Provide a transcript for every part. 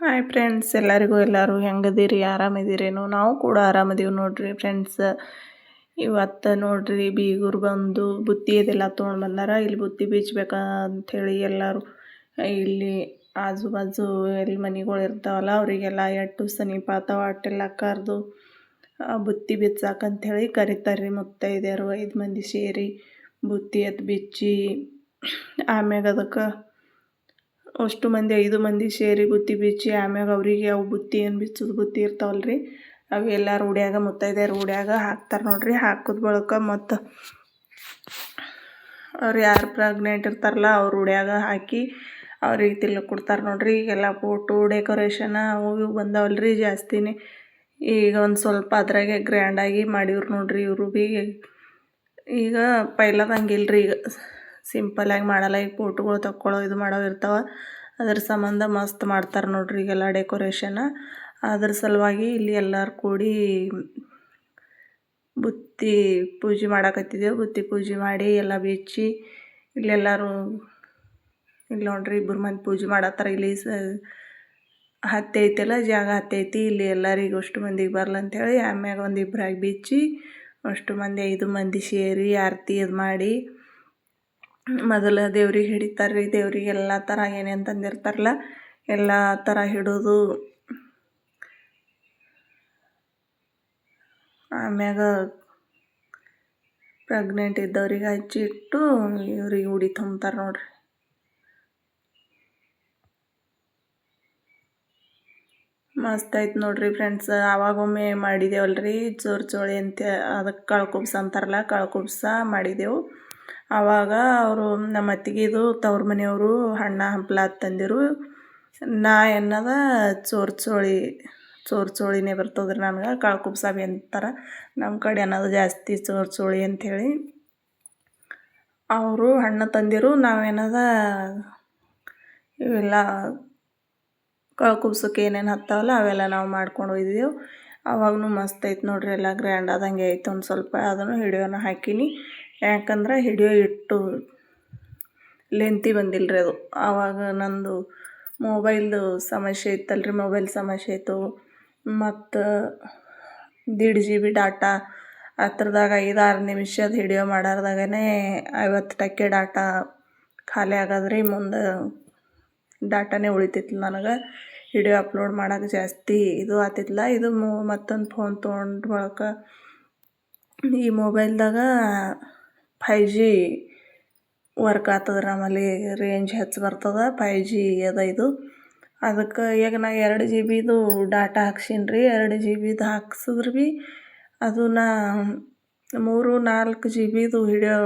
Hi friends, ಎಲ್ಲರೂ ಹೆಂಗದೀರಿ? ಆರಾಮಿದ್ದೀರೇನು? ನಾವು ಕೂಡ ಆರಾಮದೀವಿ ನೋಡ್ರಿ ಫ್ರೆಂಡ್ಸ್. ಇವತ್ತು ನೋಡ್ರಿ ಬೀಗರು ಬಂದು ಬುತ್ತಿ ಅದೆಲ್ಲ ತೊಗೊಂಡು ಬಂದಾರ. ಇಲ್ಲಿ ಬುತ್ತಿ ಬೀಚ್ಬೇಕಂಥೇಳಿ ಎಲ್ಲರೂ ಇಲ್ಲಿ ಆಜು ಬಾಜು ಎಲ್ಲಿ ಮನೆಗಳು ಇರ್ತಾವಲ್ಲ ಅವರಿಗೆಲ್ಲ ಎಟ್ಟು ಸಮೀಪ ಅಥವಾ ಅಟ್ಟೆಲ್ಲ ಕರೆದು ಬುತ್ತಿ ಬಿಚ್ಚಾಕಂಥೇಳಿ ಕರಿತಾರೆ. ಮುತ್ತೈದೆಯರು 5 ಮಂದಿ ಸೇರಿ ಬುತ್ತಿ ಎತ್ತು ಬಿಚ್ಚಿ ಆಮ್ಯಾಗ ಅದಕ್ಕೆ ಅಷ್ಟು ಮಂದಿ 5 ಮಂದಿ ಸೇರಿ ಬುತ್ತಿ ಬಿಚ್ಚಿ ಆಮ್ಯಾಗ ಅವರಿಗೆ ಅವು ಬುತ್ತಿ ಏನು ಬಿಚ್ಚೋದು ಬುತ್ತಿ ಇರ್ತಾವಲ್ರಿ ಅವೆಲ್ಲ ರೂಢ್ಯಾಗ ಮುತ್ತೈದೆ ರೂಢ್ಯಾಗ ಹಾಕ್ತಾರೆ ನೋಡ್ರಿ. ಹಾಕಿದ ಬಳಿಕ ಮತ್ತು ಅವ್ರು ಯಾರು ಪ್ರೆಗ್ನೆಂಟ್ ಇರ್ತಾರಲ್ಲ ಅವ್ರು ರೂಢ್ಯಾಗ ಹಾಕಿ ಅವ್ರಿಗೆ ತಿನ್ಲಿಕ್ಕೆ ಕೊಡ್ತಾರೆ ನೋಡ್ರಿ. ಈಗೆಲ್ಲ ಫೋಟೋ ಡೆಕೋರೇಷನ್ ಅವು ಇವು ಬಂದವಲ್ರಿ ಜಾಸ್ತಿನೇ. ಈಗ ಒಂದು ಸ್ವಲ್ಪ ಅದ್ರಾಗೆ ಗ್ರ್ಯಾಂಡಾಗಿ ಮಾಡಿವ್ರು ನೋಡ್ರಿ ಇವರು ಭೀ. ಈಗ ಪೈಲದಂಗಿಲ್ರಿ, ಈಗ ಸಿಂಪಲಾಗಿ ಮಾಡಲ್ಲ. ಈಗ ಫೋಟೋಗಳು ತಕ್ಕೊಳ್ಳೋ ಇದು ಮಾಡೋ ಇರ್ತಾವೆ, ಅದ್ರ ಸಂಬಂಧ ಮಸ್ತ್ ಮಾಡ್ತಾರೆ ನೋಡ್ರಿ ಈಗೆಲ್ಲ ಡೆಕೋರೇಷನ್. ಅದ್ರ ಸಲುವಾಗಿ ಇಲ್ಲಿ ಎಲ್ಲರೂ ಕೂಡಿ ಬುತ್ತಿ ಪೂಜೆ ಮಾಡಕತ್ತಿದ್ದೆವು. ಬುತ್ತಿ ಪೂಜೆ ಮಾಡಿ ಎಲ್ಲ ಬಿಚ್ಚಿ ಇಲ್ಲೆಲ್ಲರೂ ಇಲ್ಲಿ ನೋಡ್ರಿ 2 ಮಂದಿ ಪೂಜೆ ಮಾಡತ್ತಾರೆ. ಇಲ್ಲಿ ಹತ್ತಿ ಐತೆಲ್ಲ ಜಾಗ ಹತ್ತೈತಿ, ಇಲ್ಲಿ ಎಲ್ಲರಿಗೂ ಅಷ್ಟು ಮಂದಿಗೆ ಬರ್ಲಂಥೇಳಿ ಆಮ್ಯಾಗ ಒಂದು ಇಬ್ಬರಾಗಿ ಬಿಚ್ಚಿ ಅಷ್ಟು ಮಂದಿ 5 ಮಂದಿ ಸೇರಿ ಆರತಿ ಇದು ಮಾಡಿ ಮೊದಲು ದೇವ್ರಿಗೆ ಹಿಡಿತಾರೆ ರೀ. ದೇವ್ರಿಗೆ ಎಲ್ಲ ಥರ ಏನೇನು ತಂದಿರ್ತಾರಲ್ಲ ಎಲ್ಲ ಥರ ಹಿಡಿದು ಆಮ್ಯಾಗ ಪ್ರೆಗ್ನೆಂಟ್ ಇದ್ದವ್ರಿಗೆ ಹಚ್ಚಿಟ್ಟು ಇವ್ರಿಗೆ ಉಡಿ ತುಂಬ್ತಾರೆ ನೋಡ್ರಿ. ಮಸ್ತ್ ಆಯ್ತು ನೋಡ್ರಿ ಫ್ರೆಂಡ್ಸ್. ಆವಾಗೊಮ್ಮೆ ಮಾಡಿದೆವಲ್ರಿ ಚೋಳಿ ಅಂತ, ಅದಕ್ಕೆ ಕಳ್ಕುಬ್ಸ ಅಂತಾರಲ್ಲ, ಕಳ್ಕುಬ್ಸ ಮಾಡಿದೆವು. ಆವಾಗ ಅವರು ನಮ್ಮ ಅತ್ತಿಗೆದು ತವ್ರ ಮನೆಯವರು ಹಣ್ಣ ಹಂಪ್ಲ ತಂದಿರು. ನಾ ಏನದ ಚೋಳಿನೇ ಬರ್ತದ್ರಿ ನನಗೆ. ಕಳ್ಕುಬ್ಸ ಭೀ ಅಂತಾರೆ ನಮ್ಮ ಕಡೆ ಅನ್ನೋದು ಜಾಸ್ತಿ ಚೋಳಿ ಅಂಥೇಳಿ. ಅವರು ಹಣ್ಣು ತಂದಿರು, ನಾವೇನದ ಇವೆಲ್ಲ ಕಳ್ಕುಬ್ಸಕ್ಕೆ ಏನೇನು ಹತ್ತಾವಲ್ಲ ಅವೆಲ್ಲ ನಾವು ಮಾಡ್ಕೊಂಡು ಹೋಗಿದ್ದೆವು. ಅವಾಗೂ ಮಸ್ತ್ ಐತೆ ನೋಡ್ರಿ, ಎಲ್ಲ ಗ್ರ್ಯಾಂಡ್ ಆದಂಗೆ ಐತೆ. ಒಂದು ಸ್ವಲ್ಪ ಅದನ್ನು ಹಿಡಿಯೋನ ಹಾಕೀನಿ, ಯಾಕಂದ್ರೆ ಹಿಡಿಯೋ ಇಟ್ಟು ಲೆಂತಿ ಬಂದಿಲ್ಲರಿ ಅದು. ಆವಾಗ ನಂದು ಮೊಬೈಲ್ದು ಸಮಸ್ಯೆ ಇತ್ತಲ್ರಿ, ಮೊಬೈಲ್ ಸಮಸ್ಯೆ ಇತ್ತು. ಮತ್ತು 1.5 GB ಡಾಟಾ ಹತ್ರದಾಗ 5-6 ನಿಮಿಷದ ಹಿಡಿಯೋ ಮಾಡಾರ್ದಾಗನೇ 50% ಡಾಟಾ ಖಾಲಿ ಆಗೋದ್ರಿ. ಮುಂದೆ ಡಾಟಾನೇ ಉಳಿತಿತ್ತು ನನಗೆ. ವಿಡಿಯೋ ಅಪ್ಲೋಡ್ ಮಾಡೋಕೆ ಜಾಸ್ತಿ ಇದು ಆಗ್ತಿತ್ತಲ್ಲ. ಇದು ಮತ್ತೊಂದು ಫೋನ್ ತೊಗೊಂಡು ಬಳಕ ಈ ಮೊಬೈಲ್ದಾಗ 5G ವರ್ಕ್ ಆಗ್ತದೆ. ನಮ್ಮಲ್ಲಿ ರೇಂಜ್ ಹೆಚ್ಚು ಬರ್ತದೆ, 5G ಅದ ಇದು. ಅದಕ್ಕೆ ಈಗ ನಾ 2 GB ಡಾಟಾ ಹಾಕ್ಸೀನಿ ರೀ. 2 GB ಹಾಕ್ಸಿದ್ರೆ ಭೀ ಅದು ನಾ 3-4 GB ವಿಡಿಯೋ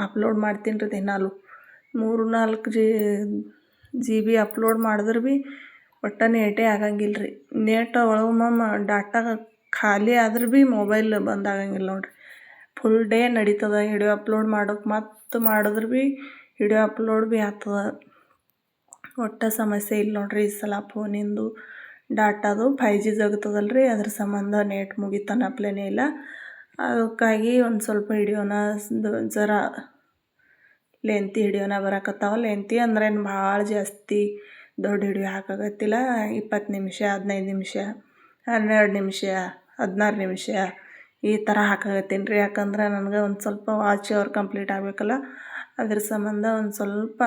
ಅಪ್ಲೋಡ್ ಮಾಡ್ತೀನಿ ರೀ ದಿನಾಲು. 3-4 GB ಅಪ್ಲೋಡ್ ಮಾಡಿದ್ರೆ ಭೀ ಒಟ್ಟು ನೇಟೇ ಆಗಂಗಿಲ್ಲ ರೀ. ನೇಟ ಒಳಗೊಮ್ಮೆ ಡಾಟಾ ಖಾಲಿ ಆದ್ರೆ ಭೀ ಮೊಬೈಲ್ ಬಂದಾಗಂಗಿಲ್ಲ ನೋಡ್ರಿ. ಫುಲ್ ಡೇ ನಡೀತದೆ ವಿಡಿಯೋ ಅಪ್ಲೋಡ್ ಮಾಡೋಕೆ. ಮತ್ತು ಮಾಡಿದ್ರೆ ಭೀ ವಿಡಿಯೋ ಅಪ್ಲೋಡ್ ಭೀ ಆಗ್ತದೆ. ಒಟ್ಟು ಸಮಸ್ಯೆ ಇಲ್ಲ ನೋಡ್ರಿ ಈ ಸಲ ಫೋನಿಂದು. ಡಾಟಾದು 5G ಜಗತ್ತದಲ್ರಿ, ಅದ್ರ ಸಂಬಂಧ ನೆಟ್ ಮುಗಿತಾನಪ್ಲೇನೇ ಇಲ್ಲ. ಅದಕ್ಕಾಗಿ ಒಂದು ಸ್ವಲ್ಪ ವಿಡಿಯೋನ ಜರ ಲೆಂತಿ ವಿಡಿಯೋನ ಬರಕತ್ತಾವ. ಲೆಂತಿ ಅಂದ್ರೆ ಏನು ಭಾಳ ಜಾಸ್ತಿ ದೊಡ್ಡ ವಿಡಿಯೋ ಹಾಕಾಗತ್ತಿಲ್ಲ. 20 ನಿಮಿಷ, 15 ನಿಮಿಷ, 12 ನಿಮಿಷ, 16 ನಿಮಿಷ ಈ ಥರ ಹಾಕಾಗತ್ತೀನಿ ರೀ. ಯಾಕಂದ್ರೆ ನನಗೆ ಒಂದು ಸ್ವಲ್ಪ ವಾಚ್ ಅವರ್ ಕಂಪ್ಲೀಟ್ ಆಗಬೇಕಲ್ಲ, ಅದ್ರ ಸಂಬಂಧ ಒಂದು ಸ್ವಲ್ಪ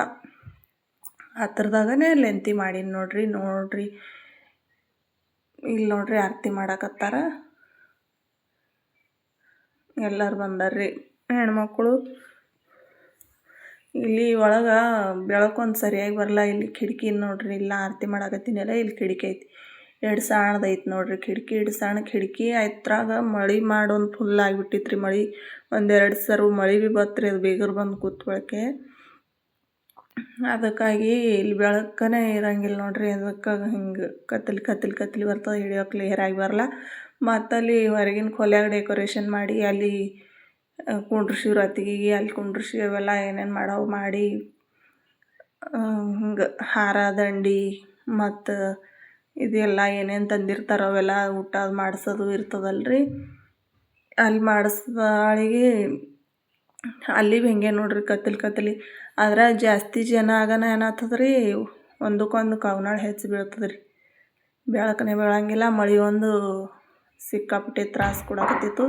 ಹತ್ರದಾಗನೇ ಲೆಂತಿ ಮಾಡೀನಿ ನೋಡ್ರಿ. ಇಲ್ಲಿ ನೋಡ್ರಿ ಆರತಿ ಮಾಡಕತ್ತಾರ, ಎಲ್ಲರೂ ಬಂದಾರ್ರಿ ಹೆಣ್ಮಕ್ಳು. ಇಲ್ಲಿ ಒಳಗೆ ಬೆಳಕೊಂದು ಸರಿಯಾಗಿ ಬರಲ್ಲ. ಇಲ್ಲಿ ಕಿಟಕಿ ನೋಡ್ರಿ, ಇಲ್ಲ ಆರತಿ ಮಾಡಕತ್ತೀನಲ್ಲ, ಇಲ್ಲಿ ಕಿಟಕಿ ಐತಿ. 2 ಸಣ್ಣದೈತಿ ನೋಡ್ರಿ ಕಿಟಕಿ. 2 ಸಣ್ಣ ಕಿಟಕಿ ಆಯ್ತ್ರಾಗ ಮಳೆ ಮಾಡೊಂದು ಫುಲ್ ಆಗಿಬಿಟ್ಟಿತ್ತು ರೀ. ಮಳೆ 1-2 ಸರಿ ಮಳೆ ಭೀ ಬತ್ರಿ, ಅದು ಬೀಗರು ಬಂದು ಕೂತ್ಕೊಳಕ್ಕೆ. ಅದಕ್ಕಾಗಿ ಇಲ್ಲಿ ಬೆಳಕನೇ ಇರಂಗಿಲ್ಲ ನೋಡ್ರಿ. ಅದಕ್ಕೆ ಹಿಂಗೆ ಕತ್ತಲಿ ಬರ್ತದೆ, ಹಿಡಿಯೋ ಕ್ಲಿಯರಾಗಿ ಬರಲ್ಲ. ಮತ್ತು ಅಲ್ಲಿ ಹೊರಗಿನ ಕೊಲೆಯಾಗ ಡೆಕೋರೇಷನ್ ಮಾಡಿ ಅಲ್ಲಿ ಕುಂಡ್ರಿಸಿವ್ರು ಅತ್ತಿಗೆಗೆ. ಅಲ್ಲಿ ಕುಂಡ್ರಿಸಿ ಅವೆಲ್ಲ ಏನೇನು ಮಾಡವು ಮಾಡಿ ಹಿಂಗೆ ಹಾರ ದಂಡಿ ಮತ್ತು ಇದೆಲ್ಲ ಏನೇನು ತಂದಿರ್ತಾರೋ ಅವೆಲ್ಲ ಊಟ ಮಾಡಿಸೋದು ಇರ್ತದಲ್ರಿ. ಅಲ್ಲಿ ಮಾಡಿಸ್ದಾಳಿಗೆ ಅಲ್ಲಿ ಭೀ ಹಿಂಗೆ ನೋಡ್ರಿ ಕತ್ತಲಿ. ಆದ್ರೆ ಜಾಸ್ತಿ ಜನ ಆಗನ ಏನಾಗ್ತದೆ ರೀ, ಒಂದಕ್ಕೊಂದು ಕವನಾಳು ಹೆಚ್ಚು ಬೀಳ್ತದೆ ರೀ. ಬೆಳಕನೇ ಬೀಳಂಗಿಲ್ಲ, ಮಳೆ ಒಂದು ಸಿಕ್ಕಾಪಟ್ಟೆ ತ್ರಾಸು ಕೊಡಕತ್ತಿತ್ತು.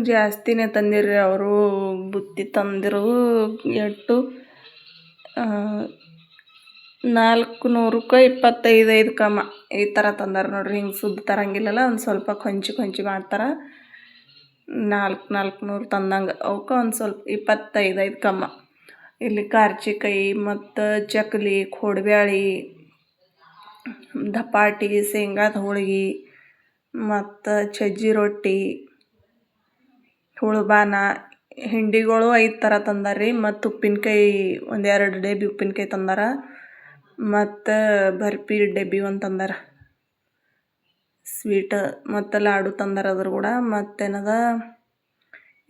ಜಾಸ್ತಿನೇ ತಂದಿರ್ರಿ ಅವರು. ಬುತ್ತಿ ತಂದಿರು ಎಷ್ಟು 400ಕ್ಕೆ 25 ಕಮ್ಮ ಈ ಥರ ತಂದಾರ ನೋಡ್ರಿ. ಹಿಂಗೆ ಸುದ್ದು ತರಂಗಿಲ್ಲಲ್ಲ, ಒಂದು ಸ್ವಲ್ಪ ಕೊಂಚಿ ಮಾಡ್ತಾರೆ. 400 ತಂದಂಗೆ ಅವಕ್ಕೆ ಒಂದು ಸ್ವಲ್ಪ 25 ಕಮ್ಮ. ಇಲ್ಲಿ ಕಾರ್ಚಿಕಾಯಿ ಮತ್ತು ಚಕ್ಲಿ, ಕೋಡ್ಬ್ಯಾಳಿ, ದಪಾಟಿ, ಶೇಂಗಾದ ಹೋಳ್ಗೆ ಮತ್ತು ಸಜ್ಜಿ ರೊಟ್ಟಿ, ಹುಳ್ಬಾನ, ಹಿಂಡಿಗಳು 5 ಥರ ತಂದಾರ್ರಿ. ಮತ್ತು ಉಪ್ಪಿನಕಾಯಿ 1-2 ಡಬ್ಬಿ ಉಪ್ಪಿನಕಾಯಿ ತಂದಾರ. ಮತ್ತು ಬರ್ಫಿ ಡಬ್ಬಿ ಒಂದು ತಂದಾರ, ಸ್ವೀಟ್. ಮತ್ತು ಲಾಡು ತಂದಾರ ಅದ್ರ ಕೂಡ. ಮತ್ತೇನದ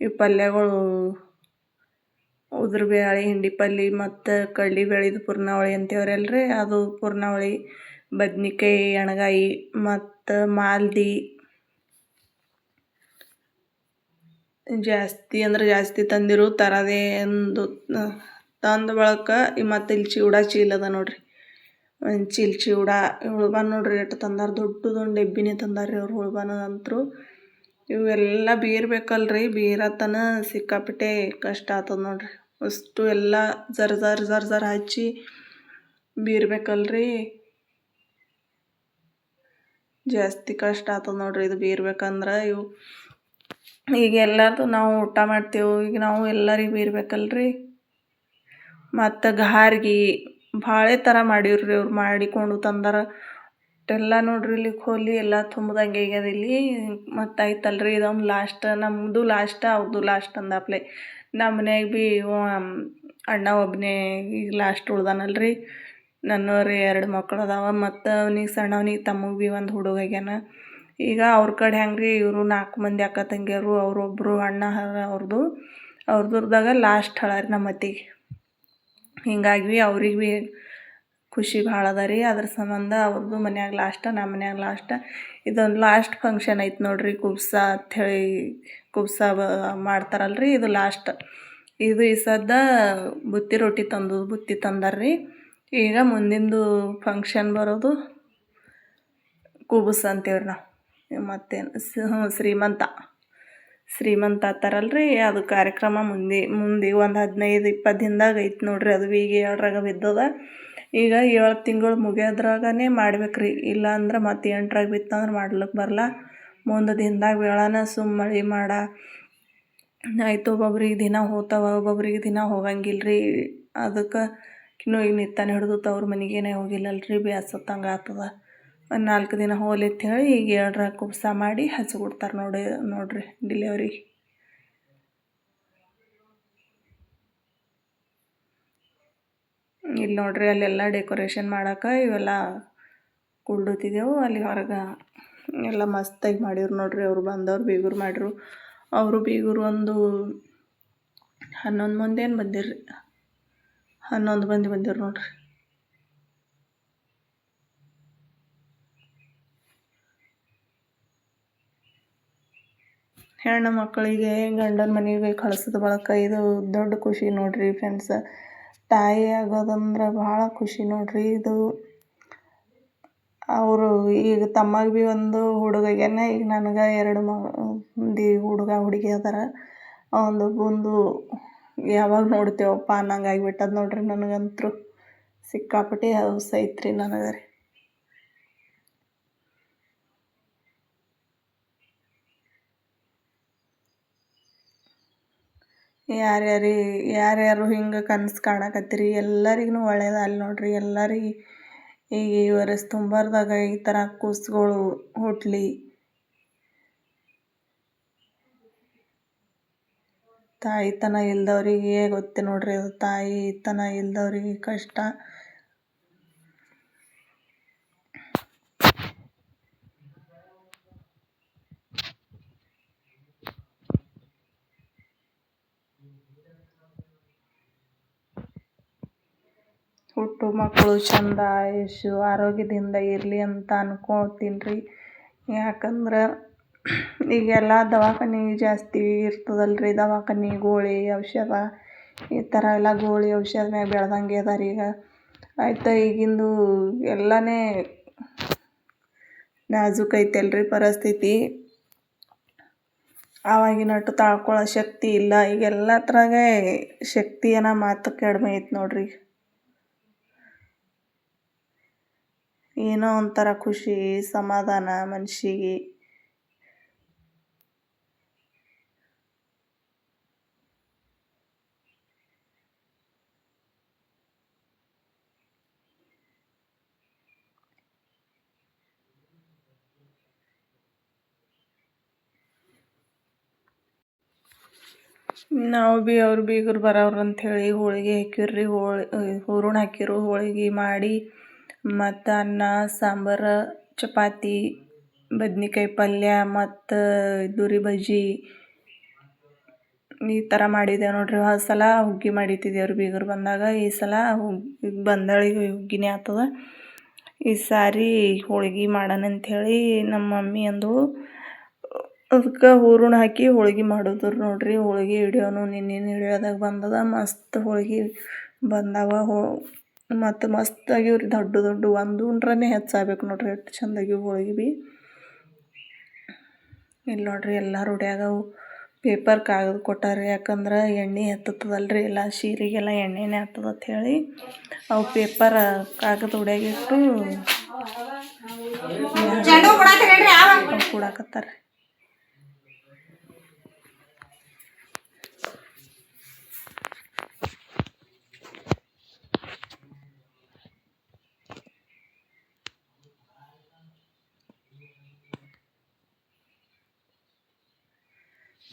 ಈ ಪಲ್ಯಗಳು ಉದ್ರ ಬೇಳೆ, ಹಿಂಡಿ ಪಲ್ಯ, ಮತ್ತು ಕಡ್ಲಿ ಬೇಳೆದು ಪೂರ್ಣಾವಳಿ ಅಂತೀವ್ರಲ್ರಿ, ಅದು ಪೂರ್ಣಾವಳಿ, ಬದ್ನಿಕಾಯಿ ಎಣ್ಗಾಯಿ ಮತ್ತು ಮಾಲ್ದಿ. ಜಾಸ್ತಿ ಅಂದ್ರೆ ಜಾಸ್ತಿ ತಂದಿರು. ತರದೇ ಒಂದು ತಂದ ಬಳಕ ಮತ್ತು ಇಲ್ಲಿ ಚಿವಡ ಚೀಲದ ನೋಡ್ರಿ, ಒಂದು ಚಿವಡ. ಹುಳ್ಬಾನ್ ನೋಡ್ರಿ ಎಷ್ಟು ತಂದಾರ, ದೊಡ್ಡದೊಂದು ಡಬ್ಬಿನೇ ತಂದಾರ್ರಿ ಅವ್ರು ಹುಳ್ಬಾನದಂತರು. ಇವೆಲ್ಲ ಬೀರ್ಬೇಕಲ್ರಿ, ಬೀರತನ ಸಿಕ್ಕಾಪಟ್ಟೆ ಕಷ್ಟ ಆಗ್ತದೆ ನೋಡ್ರಿ. ಅಷ್ಟು ಎಲ್ಲ ಜರ ಹಚ್ಚಿ ಬೀರ್ಬೇಕಲ್ರಿ, ಜಾಸ್ತಿ ಕಷ್ಟ ಆಗ್ತದೆ ನೋಡ್ರಿ ಇದು ಬೀರ್ಬೇಕಂದ್ರೆ. ಈಗ ಎಲ್ಲರದು ನಾವು ಊಟ ಮಾಡ್ತೇವೆ, ಈಗ ನಾವು ಎಲ್ಲರಿಗೆ ಬೀರ್ಬೇಕಲ್ರಿ. ಮತ್ತು ಗಾರ್ಗಿ ಭಾಳ ಥರ ಮಾಡಿವ್ರಿ ಅವ್ರು, ಮಾಡಿಕೊಂಡು ತಂದಾರ. ಅಷ್ಟೆಲ್ಲ ನೋಡ್ರಿ ಇಲ್ಲಿ ಖೋಲಿ ಎಲ್ಲ ತುಂಬ್ದಂಗೆ ಆಗ್ಯದ ಇಲ್ಲಿ. ಮತ್ತು ಆಯ್ತಲ್ರಿ ಇದೊಂದು ಲಾಸ್ಟ್, ನಮ್ಮದು ಲಾಸ್ಟ್ ಅವ್ರದ್ದು ಲಾಸ್ಟ್ ಅಂದಾಪ್ಲೆ. ನಮ್ಮ ಮನ್ಯಾಗ ಭೀ ಅಣ್ಣ ಒಬ್ಬನೇ ಈಗ ಲಾಸ್ಟ್ ಉಳ್ದಾನಲ್ರಿ. ನನ್ನವ್ರಿ 2 ಮಕ್ಳು ಅದಾವ. ಮತ್ತು ಅವನಿಗೆ ಸಣ್ಣವನಿಗೆ ತಮ್ಮಗೆ ಭೀ ಒಂದು ಹುಡುಗ ಆಗ್ಯಾನ. ಈಗ ಅವ್ರ ಕಡೆ ಹೆಂಗ್ರಿ, ಇವರು 4 ಮಂದಿ ಅಕ್ಕ ತಂಗಿಯರು, ಅವರೊಬ್ಬರು ಅಣ್ಣ ಅವ್ರದ್ರದಾಗ ಲಾಸ್ಟ್ ಹಳಾರಿ ನಮ್ಮ ಅತ್ತಿಗೆ. ಹಿಂಗಾಗಿ ಅವ್ರಿಗೆ ಭೀ ಖುಷಿ ಭಾಳ ಅದ ರೀ. ಅದ್ರ ಸಂಬಂಧ ಅವ್ರದ್ದು ಮನ್ಯಾಗ ಲಾಸ್ಟ್, ನಮ್ಮ ಮನ್ಯಾಗ ಲಾಸ್ಟ್. ಇದೊಂದು ಲಾಸ್ಟ್ ಫಂಕ್ಷನ್ ಐತೆ ನೋಡ್ರಿ, ಕುಬ್ಸ ಅಂಥೇಳಿ. ಕುಬ್ಸ ಮಾಡ್ತಾರಲ್ರಿ, ಇದು ಲಾಸ್ಟ್. ಇದು ಈ ಸದ್ದ ಬುತ್ತಿ ರೊಟ್ಟಿ ಬುತ್ತಿ ತಂದಾರ್ರಿ. ಈಗ ಮುಂದಿಂದು ಫಂಕ್ಷನ್ ಬರೋದು ಕುಬುಸ ಅಂತೇವ್ರಿ ನಾವು. ಮತ್ತೇನು ಶ್ರೀಮಂತ ಅಂತಾರಲ್ರಿ, ಅದು ಕಾರ್ಯಕ್ರಮ ಮುಂದೆ ಒಂದು 15-20 ದಿನದಾಗ ಐತೆ ನೋಡ್ರಿ. ಅದು ಈಗ 7ರಾಗ ಬಿದ್ದದ. ಈಗ 7 ತಿಂಗಳು ಮುಗಿಯೋದ್ರಾಗನೇ ಮಾಡ್ಬೇಕ್ರಿ. ಇಲ್ಲ ಅಂದ್ರೆ ಮತ್ತು 8ರಾಗ ಬಿತ್ತಂದ್ರೆ ಮಾಡ್ಲಿಕ್ಕೆ ಬರಲ್ಲ. ಮುಂದೆ ದಿನದಾಗ ಬೀಳಾನ ಮಳೆ ಮಾಡ ಆಯ್ತು. ಒಬ್ಬೊಬ್ರಿಗೆ ದಿನ ಹೋಗ್ತಾವ, ಒಬ್ಬೊಬ್ರಿಗೆ ದಿನ ಹೋಗಂಗಿಲ್ರಿ. ಅದಕ್ಕೆ ಈಗ ನಿತ್ತಾನೆ ಹಿಡಿದು ಅವ್ರ ಮನೆಗೇನೆ ಹೋಗಿಲ್ಲಲ್ರಿ, ಬೇಸತ್ತಂಗೆ ಆಗ್ತದ. ಒಂದು 4 ದಿನ ಹೋಗ್ಲಿ ಅಂಥೇಳಿ ಈಗ 7ರಾಗ ಕುಬ್ಸ ಮಾಡಿ ಹಚ್ಕೊಡ್ತಾರೆ ನೋಡ್ರಿ ಡಿಲಿವರಿ. ಇಲ್ಲಿ ನೋಡ್ರಿ ಅಲ್ಲೆಲ್ಲ ಡೆಕೋರೇಷನ್ ಮಾಡೋಕೆ ಇವೆಲ್ಲ ಕುಳ್ಳುತ್ತಿದ್ದೆವು. ಅಲ್ಲಿ ಹೊರಗೆ ಎಲ್ಲ ಮಸ್ತಾಗಿ ಮಾಡಿವ್ರು ನೋಡ್ರಿ. ಅವರು ಬಂದವ್ರು ಬೀಗರು ಮಾಡಿರು. ಅವರು ಬೀಗರು ಒಂದು 11 ಮಂದಿ ಏನು ಬಂದಿರ್ರಿ, 11 ಮಂದಿ ಬಂದಿರು ನೋಡ್ರಿ. ಹೆಣ್ಣು ಮಕ್ಕಳಿಗೆ ಗಂಡನ ಮನೆಗೆ ಕಳಿಸಿದ ಬಳಕ ಇದು ದೊಡ್ಡ ಖುಷಿ ನೋಡ್ರಿ ಫ್ರೆಂಡ್ಸ್. ತಾಯಿ ಆಗೋದಂದ್ರೆ ಭಾಳ ಖುಷಿ ನೋಡ್ರಿ ಇದು. ಅವರು ಈಗ ತಮ್ಮಗೆ ಭೀ ಒಂದು ಹುಡುಗಗ್ಯಾನ. ಈಗ ನನಗೆ 2 ಮಂದಿ ಹುಡುಗ ಹುಡುಗಿ ಅದಾರ. ಒಂದು ಬಂದು ಯಾವಾಗ ನೋಡ್ತೇವಪ್ಪ ಅನ್ನಂಗೆ ಆಗಿಬಿಟ್ಟದ ನೋಡ್ರಿ. ನನಗಂತೂ ಸಿಕ್ಕಾಪಟ್ಟೆ ಹೌಸ್ ಐತ್ರಿ ನನಗೆ ರೀ. ಯಾರ್ಯಾರು ಹಿಂಗೆ ಕನಸು ಕಾಣಕತ್ತೀರಿ ಎಲ್ಲರಿಗೂ ಒಳ್ಳೇದಾಗಲಿ ನೋಡ್ರಿ. ಎಲ್ಲರಿಗೆ ಈಗ ಈ ವರ್ಷ ತುಂಬರ್ದಾಗ ಈ ಥರ ಕೂಸುಗಳು ಹುಟ್ಟಲಿ. ತಾಯಿತನ ಇಲ್ದವ್ರಿಗೆ ಗೊತ್ತೇ ನೋಡ್ರಿ, ಅದು ತಾಯಿತನ ಇಲ್ದವ್ರಿಗೆ ಕಷ್ಟ. ಹುಟ್ಟು ಮಕ್ಕಳು ಚಂದ ಆಯುಷು ಆರೋಗ್ಯದಿಂದ ಇರಲಿ ಅಂತ ಅನ್ಕೊತೀನಿ ರೀ. ಯಾಕಂದ್ರೆ ಈಗೆಲ್ಲ ದವಾಖಾನೆ ಜಾಸ್ತಿ ಇರ್ತದಲ್ರಿ, ದವಾಖಾನೆ ಗೋಳಿ ಔಷಧ ಈ ಥರ ಎಲ್ಲ ಗೋಳಿ ಔಷಧ ಮ್ಯಾಗ ಬೆಳ್ದಂಗೆ ಅದಾರ ಈಗ. ಆಯ್ತು ಈಗಿಂದು ಎಲ್ಲನೇ ನಾಜೂಕ್ ಐತಲ್ರಿ ಪರಿಸ್ಥಿತಿ. ಆವಾಗಿನಟ್ಟು ತಾಳ್ಕೊಳ್ಳೋ ಶಕ್ತಿ ಇಲ್ಲ. ಈಗೆಲ್ಲ ಥರಾಗೆ ಶಕ್ತಿ ಏನೋ ಮಾತು ಕಡಿಮೆ ಐತೆ ನೋಡ್ರಿ. ಏನೋ ಒಂಥರ ಖುಷಿ ಸಮಾಧಾನ ಮನ್ಸಿಗೆ. ನಾವು ಭೀ ಅವ್ರು ಬೀಗರು ಬರೋರು ಅಂಥೇಳಿ ಹೋಳಿಗೆ ಹಾಕಿವ್ರಿ. ಹೂರಣ ಹಾಕಿರು, ಹೋಳಿಗೆ ಮಾಡಿ ಮತ್ತು ಅನ್ನ ಸಾಂಬಾರು ಚಪಾತಿ ಬದ್ನಿಕಾಯಿ ಪಲ್ಯ ಮತ್ತು ದುರಿ ಬಜ್ಜಿ ಈ ಥರ ಮಾಡಿದ್ದೇವೆ ನೋಡ್ರಿ. ಆ ಸಲ ಹುಗ್ಗಿ ಮಾಡಿಟ್ಟಿದ್ದೇವ್ರಿ ಬೀಗರು ಬಂದಾಗ. ಈ ಸಲ ಬಂದಾಳಿಗೆ ಹುಗ್ಗಿನೇ ಆಗ್ತದ. ಈ ಸಾರಿ ಹೋಳ್ಗೆ ಮಾಡೋಣ ಅಂಥೇಳಿ ನಮ್ಮ ಮಮ್ಮಿ ಅಂದಳು. ಅದಕ್ಕೆ ಹೂರಣ ಹಾಕಿ ಹೋಳ್ಗೆ ಮಾಡಿದ್ರು ನೋಡ್ರಿ. ಹೋಳ್ಗೆ ಹಿಡಿಯೋನು ನಿನ್ನೆ ಹಿಡಿಯೋದಾಗ ಬಂದದ. ಮಸ್ತ್ ಹೋಳ್ಗೆ ಬಂದವ. ಮತ್ತು ಮಸ್ತ್ ಆಗ್ಯಾವ್ರಿ, ದೊಡ್ಡ ದೊಡ್ಡ ಒಂದು ಉಂಡ್ರನೇ ಹೆಚ್ಚಾಗಬೇಕು ನೋಡ್ರಿ, ಎಷ್ಟು ಚಂದಾಗಿ ಹೋಳ್ಗೆ ಭೀ. ಇಲ್ಲಿ ನೋಡ್ರಿ ಎಲ್ಲ ರೂಢಿಯಾಗವು. ಪೇಪರ್ ಕಾಗದ ಕೊಟ್ಟಾರಿ, ಯಾಕಂದ್ರೆ ಎಣ್ಣೆ ಹತ್ತದಲ್ರಿ, ಎಲ್ಲ ಸೀರೆಗೆಲ್ಲ ಎಣ್ಣೆನೇ ಹತ್ತದ ಅಂಥೇಳಿ ಅವು ಪೇಪರ್ ಕಾಗದ ಹೊಡ್ಯಾಗಿಟ್ಟು ಕೂಡಾಕತ್ತಾರೆ.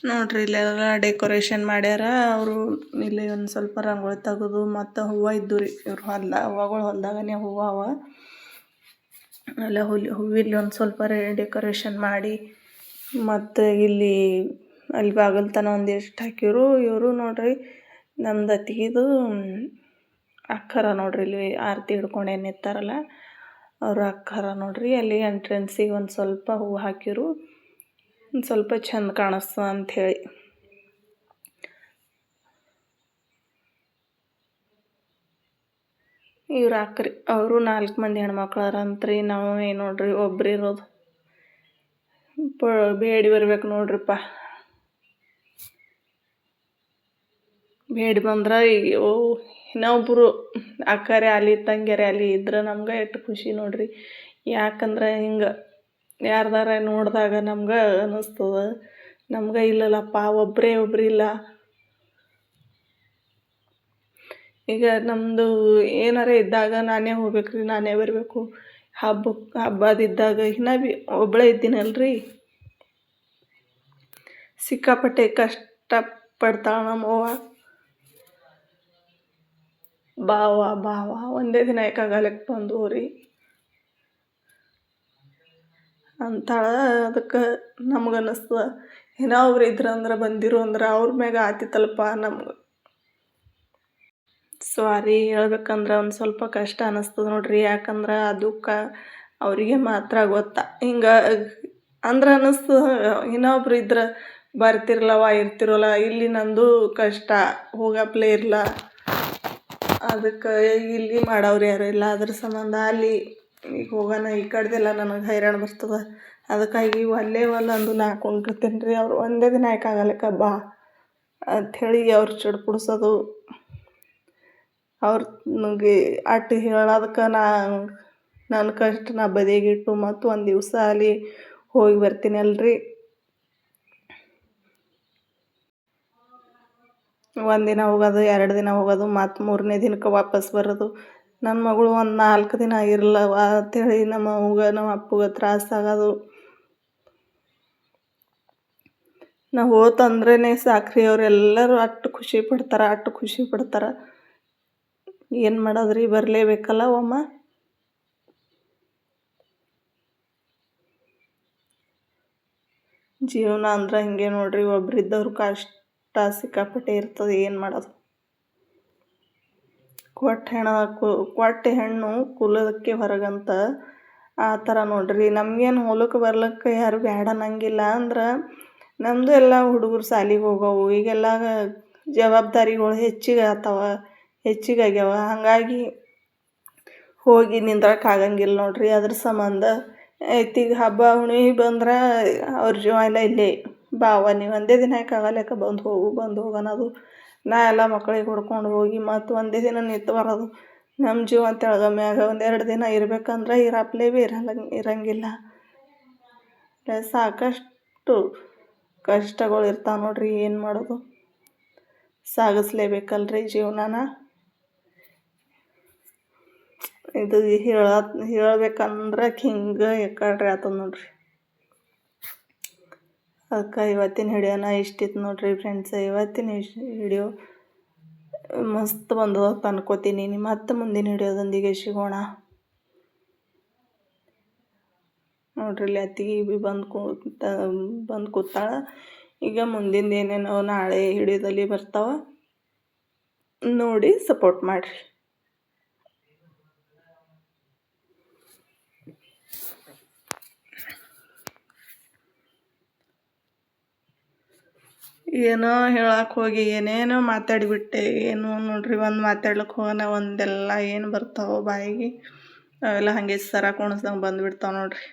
ನೋಡ್ರಿ ಇಲ್ಲೆಲ್ಲ ಡೆಕೋರೇಷನ್ ಮಾಡ್ಯಾರ ಅವರು. ಇಲ್ಲಿ ಒಂದು ಸ್ವಲ್ಪ ರಂಗೋಲಿ ತೆಗೆದು ಮತ್ತು ಹೂವು ಇದ್ದು ರೀ ಇವ್ರು ಹೂವುಗಳು ಹೊಲ್ದಾಗನೇ ಹೂವು ಅವ ಎಲ್ಲ ಹೂವಿಲ್ಲಿ ಒಂದು ಸ್ವಲ್ಪ ಡೆಕೋರೇಷನ್ ಮಾಡಿ ಮತ್ತು ಇಲ್ಲಿ ಅಲ್ಲಿ ಬಾಗಲ್ ತನ ಒಂದಿಷ್ಟು ಹಾಕಿರು. ಇವರು ನೋಡ್ರಿ ನಮ್ದು ಅತ್ತಿಗೆದು ಅಕ್ಕರ ನೋಡ್ರಿ, ಇಲ್ಲಿ ಆರತಿ ಹಿಡ್ಕೊಂಡು ಏನು ನಿಂತಾರಲ್ಲ ಅವರು ಅಕ್ಕರ ನೋಡ್ರಿ. ಅಲ್ಲಿ ಎಂಟ್ರೆನ್ಸಿಗೆ ಒಂದು ಸ್ವಲ್ಪ ಹೂವು ಹಾಕಿರು, ಒಂದು ಸ್ವಲ್ಪ ಚಂದ ಕಾಣಿಸ್ತದ ಅಂಥೇಳಿ. ಇವ್ರು ಅಕ್ರಿ, ಅವರು 4 ಮಂದಿ ಹೆಣ್ಮಕ್ಳಾರಂತ್ರಿ. ನಾವು ಏನು ನೋಡ್ರಿ ಒಬ್ರು ಇರೋದು. ಬೇಡಿ ಬರ್ಬೇಕು ನೋಡ್ರಿಪ್ಪ. ಬೇಡಿ ಬಂದ್ರೆ ಇನ್ನೊಬ್ಬರು ಅಕ್ಕರೆ ಅಲ್ಲಿ ತಂಗಿಯರೇ ಅಲ್ಲಿ ಇದ್ರೆ ನಮ್ಗೆ ಎಷ್ಟು ಖುಷಿ ನೋಡ್ರಿ. ಯಾಕಂದ್ರೆ ಹಿಂಗೆ ಯಾರ್ದಾರ ನೋಡಿದಾಗ ನಮ್ಗೆ ಅನ್ನಿಸ್ತದ, ನಮ್ಗೆ ಇಲ್ಲಲ್ಲಪ್ಪ ಒಬ್ಬರು ಇಲ್ಲ. ಈಗ ನಮ್ಮದು ಏನಾರ ಇದ್ದಾಗ ನಾನೇ ಹೋಗ್ಬೇಕ್ರಿ, ನಾನೇ ಬರಬೇಕು. ಹಬ್ಬದಿದ್ದಾಗ ಇನ್ನೂ ಭೀ ಒಬ್ಬಳೇ ಇದ್ದೀನಲ್ರಿ. ಸಿಕ್ಕಾಪಟ್ಟೆ ಕಷ್ಟಪಡ್ತಾಳೆ ನಮ್ಮವ್ವ. ಭಾವ ಒಂದೇ ದಿನ ಯಾಕಾಗಲಕ್ಕೆ ಬಂದು ರೀ ಅಂತಾಳ. ಅದಕ್ಕೆ ನಮ್ಗೆ ಅನ್ನಿಸ್ತದ ಏನೋ ಒಬ್ರು ಇದ್ರಂದ್ರೆ ಬಂದಿರು ಅಂದ್ರೆ ಅವ್ರ ಮ್ಯಾಗ ಆತಿತ್ತಲ್ಪ ನಮ್ಗೆ. ಸಾರಿ ಹೇಳ್ಬೇಕಂದ್ರೆ ಒಂದು ಸ್ವಲ್ಪ ಕಷ್ಟ ಅನ್ನಿಸ್ತದ ನೋಡ್ರಿ. ಯಾಕಂದ್ರೆ ಅದಕ್ಕೆ ಅವರಿಗೆ ಮಾತ್ರ ಗೊತ್ತಾ. ಹಿಂಗೆ ಅಂದ್ರೆ ಅನ್ನಿಸ್ತದ ಇನ್ನೊಬ್ರು ಇದ್ರೆ ಬರ್ತಿರಲ್ಲವ ಇರ್ತಿರೋಲ್ಲ. ಇಲ್ಲಿ ನಂದು ಕಷ್ಟ ಹೋಗಪ್ಲೇ ಇರಲ್ಲ, ಅದಕ್ಕೆ ಇಲ್ಲಿ ಮಾಡೋರು ಯಾರು ಇಲ್ಲ. ಅದ್ರ ಸಂಬಂಧ ಅಲ್ಲಿ ಈಗ ಹೋಗೋಣ ಈ ಕಡೆದೆಲ್ಲ ನನಗೆ ಹೈರಾಣ ಬರ್ತದೆ. ಅದಕ್ಕಾಗಿ ಒಲ್ಲೆ ಅಂದು ನಾ ಹಾಕೊಂಡಿರ್ತೀನಿ ರೀ. ಅವ್ರು ಒಂದೇ ದಿನ ಯಾಕಾಗಲಕ್ಕ ಬಾ ಅಂಥೇಳಿ ಅವ್ರು ಚಡ್ಪುಡ್ಸೋದು, ಅವ್ರು ನನಗೆ ಅಟ್ಟು ಹೇಳೋದಕ್ಕೆ ನನ್ನ ಕಷ್ಟ ನಾ ಬದಿಗಿಟ್ಟು ಮತ್ತು ಒಂದು ದಿವಸ ಅಲ್ಲಿ ಹೋಗಿ ಬರ್ತೀನಿ ಅಲ್ರಿ. ಒಂದಿನ ಹೋಗೋದು, 2 ದಿನ ಹೋಗೋದು, ಮತ್ತು 3ನೇ ದಿನಕ್ಕೆ ವಾಪಸ್ ಬರೋದು. ನನ್ನ ಮಗಳು ಒಂದು 4 ದಿನ ಇರಲ್ಲವ ಅಂಥೇಳಿ ನಮ್ಮ ಅವ್ಗೆ ನಮ್ಮ ಅಪ್ಪಗೆ ತ್ರಾಸಾಗೋದು. ನಾವು ಹೋತಂದ್ರೇ ಸಾಕ್ರಿ, ಅವರೆಲ್ಲರೂ ಅಷ್ಟು ಖುಷಿ ಪಡ್ತಾರೆ. ಏನು ಮಾಡೋದ್ರಿ, ಬರಲೇಬೇಕಲ್ಲ ಅಮ್ಮ. ಜೀವನ ಅಂದ್ರೆ ಹಿಂಗೆ ನೋಡ್ರಿ, ಒಬ್ರಿದ್ದವ್ರು ಕಷ್ಟ ಸಿಕ್ಕಾಪಟ್ಟೆ ಇರ್ತದೆ. ಏನು ಮಾಡೋದು, ಕೊಟ್ಟ ಹೆಣ್ಣು ಕುಲದಕ್ಕೆ ಹೊರಗಂತ ಆ ಥರ ನೋಡ್ರಿ. ನಮಗೇನು ಹೊಲಕ್ಕೆ ಬರ್ಲಿಕ್ಕೆ ಯಾರು ಬ್ಯಾಡ ಅನ್ನಂಗಿಲ್ಲ. ಅಂದ್ರೆ ನಮ್ಮದು ಎಲ್ಲ ಹುಡುಗರು ಶಾಲಿಗೆ ಹೋಗವು. ಈಗೆಲ್ಲ ಜವಾಬ್ದಾರಿಗಳು ಹೆಚ್ಚಿಗೆ ಹೆಚ್ಚಿಗಾಗ್ಯಾವ. ಹಾಗಾಗಿ ಹೋಗಿ ನಿಂದ್ರಕ್ಕೆ ಆಗಂಗಿಲ್ಲ ನೋಡ್ರಿ. ಅದ್ರ ಸಂಬಂಧ ಈಗ ಹಬ್ಬ ಹುಣ್ಣಿಮೆ ಬಂದ್ರೆ ಅವ್ರ ಜೀವ ಎಲ್ಲ ಇಲ್ಲೇ. ಬಾವ ನೀವು ಒಂದೇ ದಿನ ಯಾಕಾಗಲ್ಯಾಕ ಬಂದು ಹೋಗು ಅನ್ನೋದು. ನಾ ಎಲ್ಲ ಮಕ್ಳಿಗೆ ಹೊಡ್ಕೊಂಡು ಹೋಗಿ ಮತ್ತು ಒಂದೇ ದಿನ ನಿಂತು ಬರೋದು. ನಮ್ಮ ಜೀವ ಅಂತ ಮ್ಯಾಗ 1-2 ದಿನ ಇರ್ಬೇಕಂದ್ರೆ ಇರಪ್ಲೇ ಭೀ ಇರಂಗಿಲ್ಲ. ಸಾಕಷ್ಟು ಕಷ್ಟಗಳು ಇರ್ತಾವೆ ನೋಡ್ರಿ. ಏನು ಮಾಡೋದು, ಸಾಗಿಸ್ಲೇಬೇಕಲ್ರಿ ಜೀವನಾನ. ಇದು ಹೇಳ್ಬೇಕಂದ್ರೆ ಹಿಂಗೆ ಯಾಕಡ್ರಿ ಆತದ ನೋಡ್ರಿ. ಅದಕ್ಕೆ ಇವತ್ತಿನ ವಿಡಿಯೋನ ಇಷ್ಟಿತ್ತು ನೋಡ್ರಿ ಫ್ರೆಂಡ್ಸ್. ಇವತ್ತಿನ ವಿಡಿಯೋ ಮಸ್ತ್ ಬಂದು ಅಂತ ಅನ್ಕೋತೀನಿ. ಮತ್ತೆ ಮುಂದಿನ ವಿಡಿಯೋದೊಂದಿಗೆ ಸಿಗೋಣ ನೋಡ್ರಿ. ಇಲ್ಲಿ ಅತ್ತಿಗೆ ಭೀ ಬಂದು ಕೂತಾಳ. ಈಗ ಮುಂದಿಂದ ಏನೇನೋ ನಾಳೆ ವಿಡಿಯೋದಲ್ಲಿ ಬರ್ತಾವ ನೋಡಿ ಸಪೋರ್ಟ್ ಮಾಡಿರಿ. ಏನೋ ಹೇಳಕ್ಕೆ ಹೋಗಿ ಏನೇನೋ ಮಾತಾಡಿಬಿಟ್ಟೆ. ಏನು ನೋಡ್ರಿ, ಒಂದು ಮಾತಾಡ್ಲಿಕ್ಕೆ ಹೋಗೋಣ ಒಂದೆಲ್ಲ ಏನು ಬರ್ತಾವೋ ಬಾಯಿಗೆ ಅವೆಲ್ಲ ಹಾಗೆ ಸರ ಕುಣಿಸ್ದಂಗೆ ಬಂದುಬಿಡ್ತಾವೆ ನೋಡ್ರಿ.